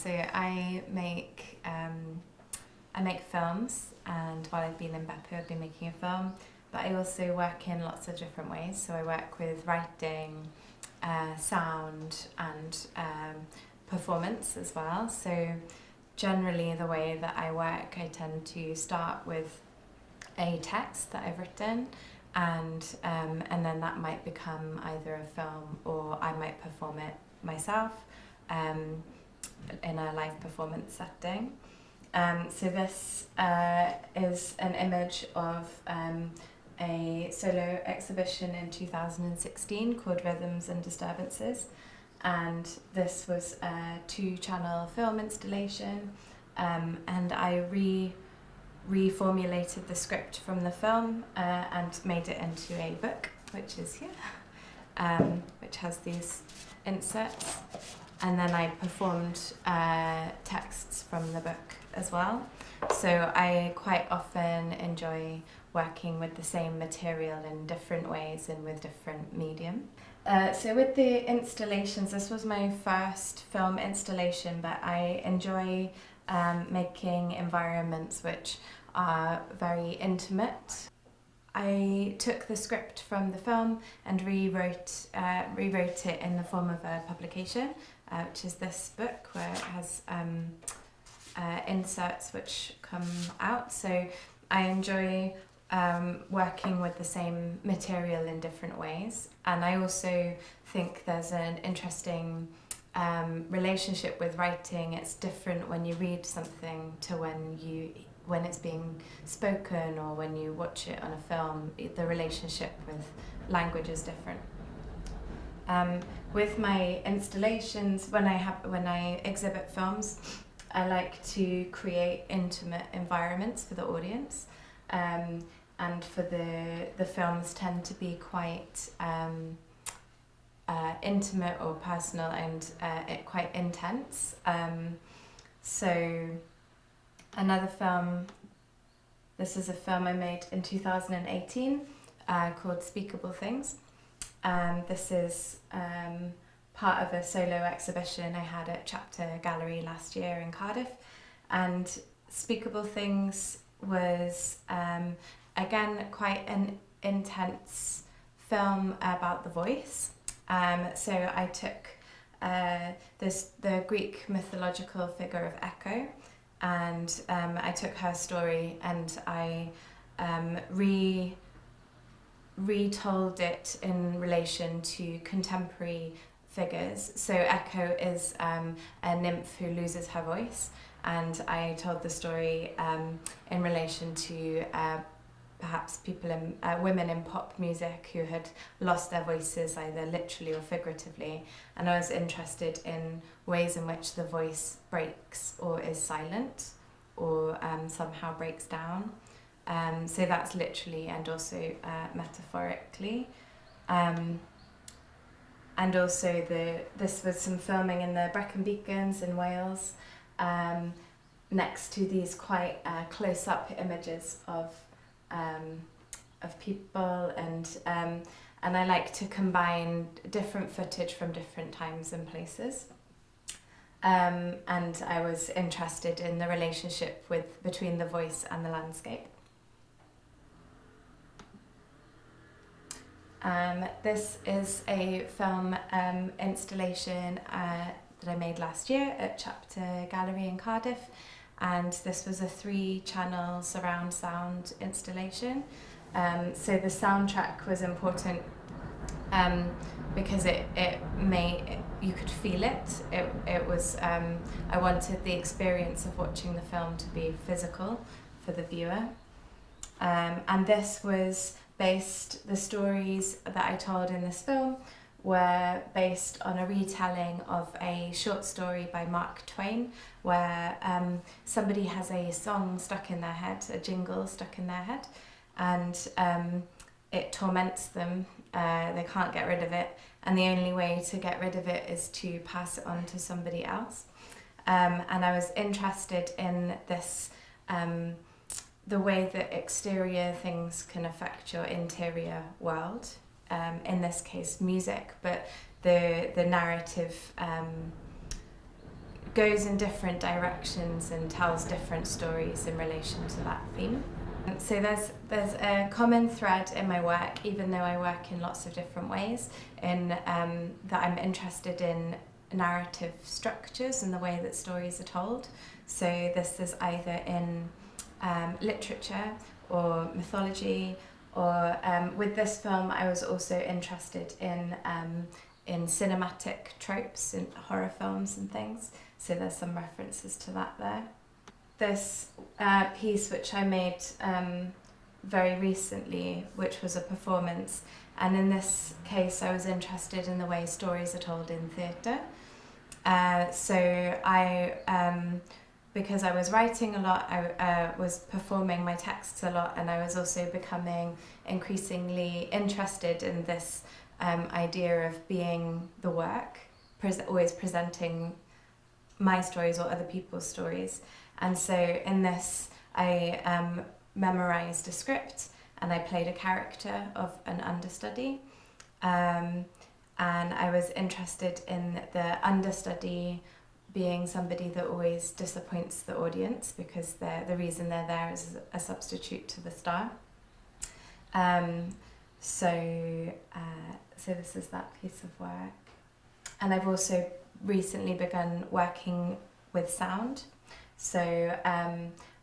so I make films, and while I've been in BEPPU I've been making a film, but I also work in lots of different ways. So I work with writing, sound and performance as well. So generally the way that I work, I tend to start with a text that I've written, and then that might become either a film or I might perform it myself in a live performance setting. So this is an image of a solo exhibition in 2016 called Rhythms and Disturbances, and this was a 2-channel film installation, and I reformulated the script from the film and made it into a book, which is here, which has these inserts, and then I performed texts from the book as well. So I quite often enjoy working with the same material in different ways and with different medium. So with the installations, this was my first film installation, but I enjoy making environments which are very intimate. I took the script from the film and rewrote it in the form of a publication, which is this book, where it has inserts which come out. So I enjoy working with the same material in different ways, and I also think there's an interesting relationship with writing. It's different when you read something to when it's being spoken, or when you watch it on a film. The relationship with language is different. With my installations, when I exhibit films, I like to create intimate environments for the audience, and for the films tend to be quite intimate or personal and quite intense. So another film, this is a film I made in 2018 called Speakable Things. This is part of a solo exhibition I had at Chapter Gallery last year in Cardiff, and Speakable Things was again quite an intense film about the voice. So I took the Greek mythological figure of Echo, and I took her story and I retold it in relation to contemporary figures. So Echo is a nymph who loses her voice, and I told the story in relation to perhaps women in pop music who had lost their voices either literally or figuratively, and I was interested in ways in which the voice breaks or is silent or somehow breaks down. So that's literally and also metaphorically. And also this was some filming in the Brecon Beacons in Wales, next to these quite close-up images of people, and I like to combine different footage from different times and places. And I was interested in the relationship between the voice and the landscape. This is a film installation that I made last year at Chapter Gallery in Cardiff, and this was a 3-channel surround sound installation. So the soundtrack was important because you could feel it. It was I wanted the experience of watching the film to be physical for the viewer, and this was the stories that I told in this film were based on a retelling of a short story by Mark Twain, where somebody has a song stuck in their head, a jingle stuck in their head, and it torments them. They can't get rid of it, and the only way to get rid of it is to pass it on to somebody else. And I was interested in this, the way that exterior things can affect your interior world, in this case music, but the narrative goes in different directions and tells different stories in relation to that theme. So there's a common thread in my work, even though I work in lots of different ways, in that I'm interested in narrative structures and the way that stories are told. So this is either in literature or mythology, or with this film I was also interested in cinematic tropes in horror films and things. So there's some references to that there. This piece which I made very recently, which was a performance, and in this case I was interested in the way stories are told in theatre. So I, because I was writing a lot, I was performing my texts a lot, and I was also becoming increasingly interested in this idea of being the work, always presenting my stories or other people's stories. And so in this, I memorized a script and I played a character of an understudy. And I was interested in the understudy being somebody that always disappoints the audience, because the reason they're there is a substitute to the star. So this is that piece of work. And I've also recently begun working with sound. So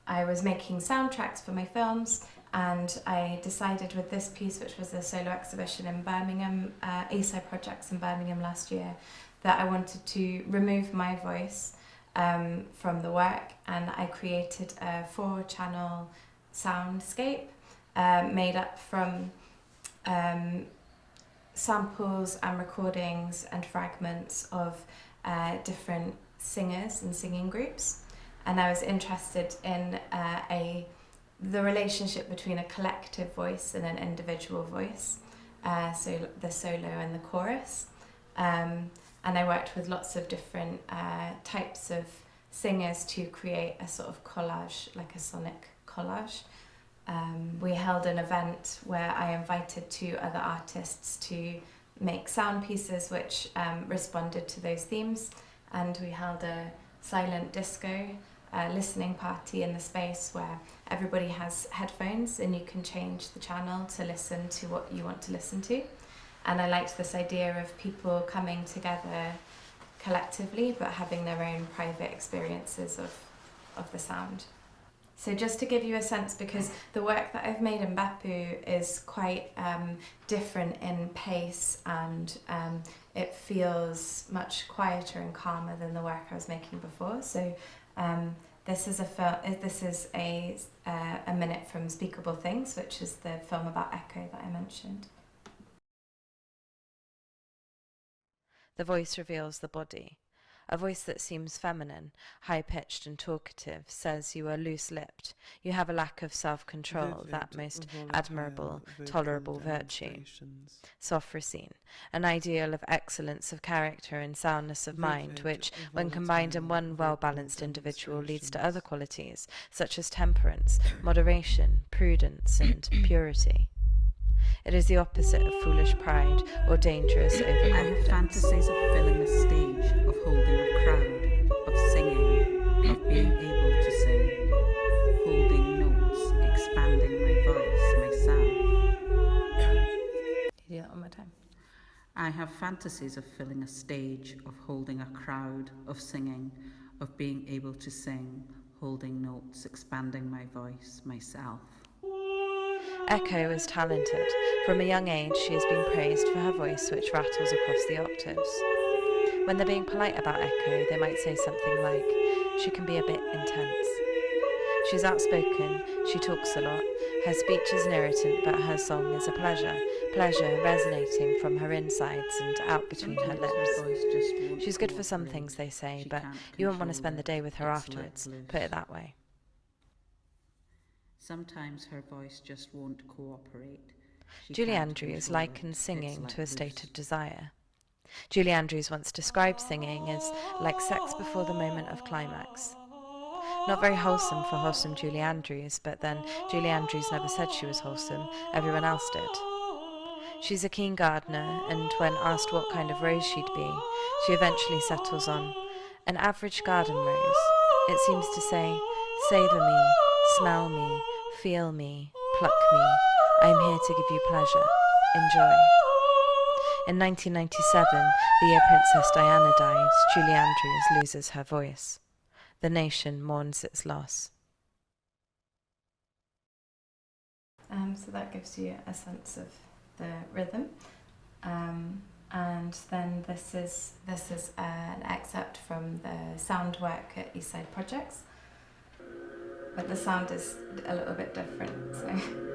I was making soundtracks for my films, and I decided with this piece, which was a solo exhibition in Birmingham, ASI Projects in Birmingham last year, that I wanted to remove my voice from the work, and I created a 4-channel soundscape made up from samples and recordings and fragments of different singers and singing groups. And I was interested in the relationship between a collective voice and an individual voice, so the solo and the chorus. And I worked with lots of different types of singers to create a sort of collage, like a sonic collage. We held an event where I invited 2 other artists to make sound pieces which responded to those themes, and we held a silent disco listening party in the space where everybody has headphones and you can change the channel to listen to what you want to listen to. And I liked this idea of people coming together collectively but having their own private experiences of the sound. So just to give you a sense, because the work that I've made in BEPPU is quite different in pace, and it feels much quieter and calmer than the work I was making before. So this is a minute from Speakable Things, which is the film about echo that I mentioned. The voice reveals the body. A voice that seems feminine, high-pitched and talkative, says you are loose-lipped. You have a lack of self-control, that most admirable, tolerable virtue. Sophrosyne, an ideal of excellence of character and soundness of mind, which, when combined in one well-balanced individual, leads to other qualities, such as temperance, moderation, prudence, and purity. It is the opposite of foolish pride or dangerous overconfidence. I have fantasies of filling a stage, of holding a crowd, of singing, of being able to sing, holding notes, expanding my voice, myself. Can you do that one more time? I have fantasies of filling a stage, of holding a crowd, of singing, of being able to sing, holding notes, expanding my voice, myself. Echo is talented. From a young age, she has been praised for her voice, which rattles across the octaves. When they're being polite about Echo, they might say something like, "She can be a bit intense." She's outspoken, she talks a lot. Her speech is an irritant, but her song is a pleasure. Pleasure resonating from her insides and out between her lips. She's good for some things, they say, but you won't want to spend the day with her afterwards. Put it that way. Sometimes her voice just won't cooperate. Julie Andrews likens singing to a state of desire. Julie Andrews once described singing as like sex before the moment of climax. Not very wholesome for wholesome Julie Andrews, but then Julie Andrews never said she was wholesome, everyone else did. She's a keen gardener, and when asked what kind of rose she'd be, she eventually settles on An average garden rose, it seems to say, savour me, smell me, feel me, pluck me. I am here to give you pleasure. Enjoy. In 1997, the year Princess Diana died, Julie Andrews loses her voice. The nation mourns its loss. So that gives you a sense of the rhythm. And then this is an excerpt from the sound work at Eastside Projects. But the sound is a little bit different, so...